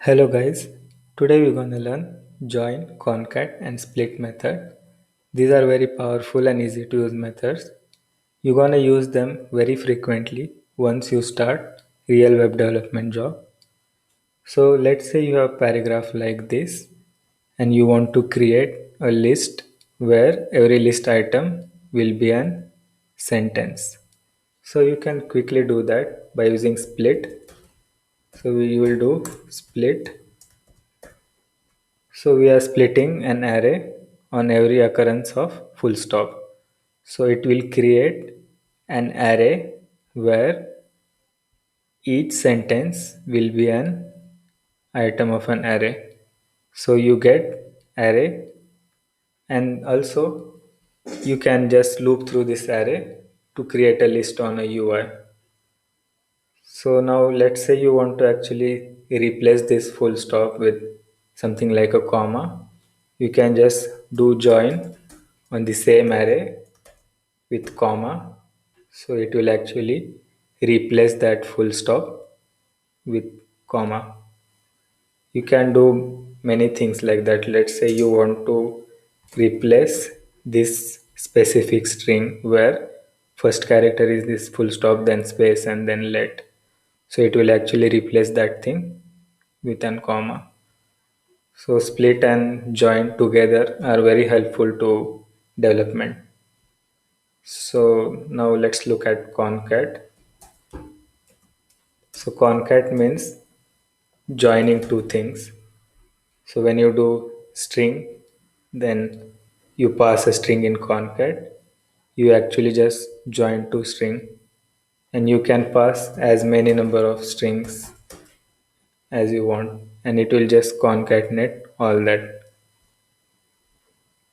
Hello guys, today we're going to learn join, concat and split method. These are very powerful and easy to use methods. You're going to use them very frequently once you start real web development job. So let's say you have a paragraph like this and you want to create a list where every list item will be an sentence. So you can quickly do that by using split. So we will do split. So we are splitting an array on every occurrence of full stop. So it will create an array where each sentence will be an item of an array. So you get array, and also you can just loop through this array to create a list on a UI. So now let's say you want to actually replace this full stop with something like a comma. You can just do join on the same array with comma. So it will actually replace that full stop with comma. You can do many things like that. Let's say you want to replace this specific string where first character is this full stop, then space, and then let. So it will actually replace that thing with an comma. So split and join together are very helpful to development. So now let's look at concat. So concat means joining two things. So when you do string, then you pass a string in concat. You actually just join two string, and you can pass as many number of strings as you want, and it will just concatenate all that.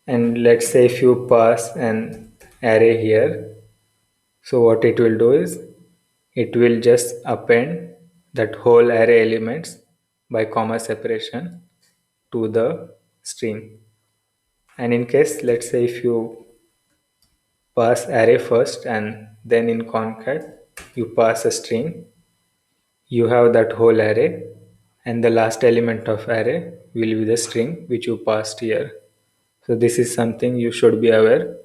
And let's say if you pass an array here, so what it will do is it will just append that whole array elements by comma separation to the string. And in case let's say if you pass array first and then in concat you pass a string, you have that whole array, and the last element of array will be the string which you passed here. So this is something you should be aware.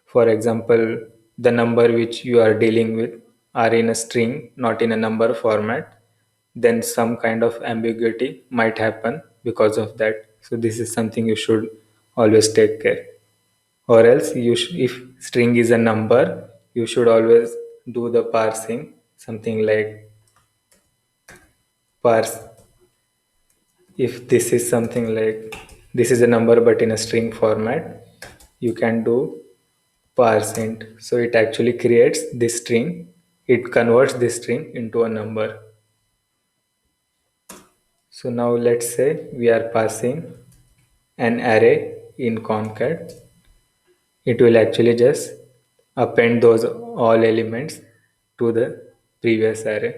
For example, the number which you are dealing with are in a string, not in a number format, then some kind of ambiguity might happen because of that. So this is something you should always take care. Or else, if string is a number, you should always do the parsing, something like parse. If this is something like this is a number but in a string format, you can do parse int. So it actually creates this string, it converts this string into a number. So now let's say we are passing an array in concat. It will actually just append those all elements to the previous array,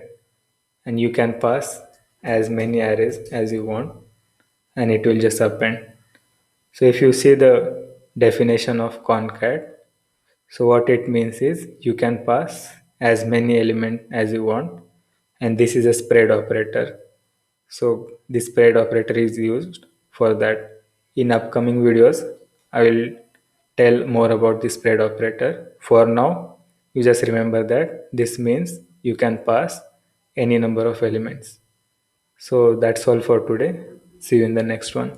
and you can pass as many arrays as you want, and it will just append. So if you see the definition of concat, so what it means is you can pass as many elements as you want, and this is a spread operator. So this spread operator is used for that. In upcoming videos, I will tell more about the spread operator. For now, you just remember that this means you can pass any number of elements. So that's all for today. See you in the next one.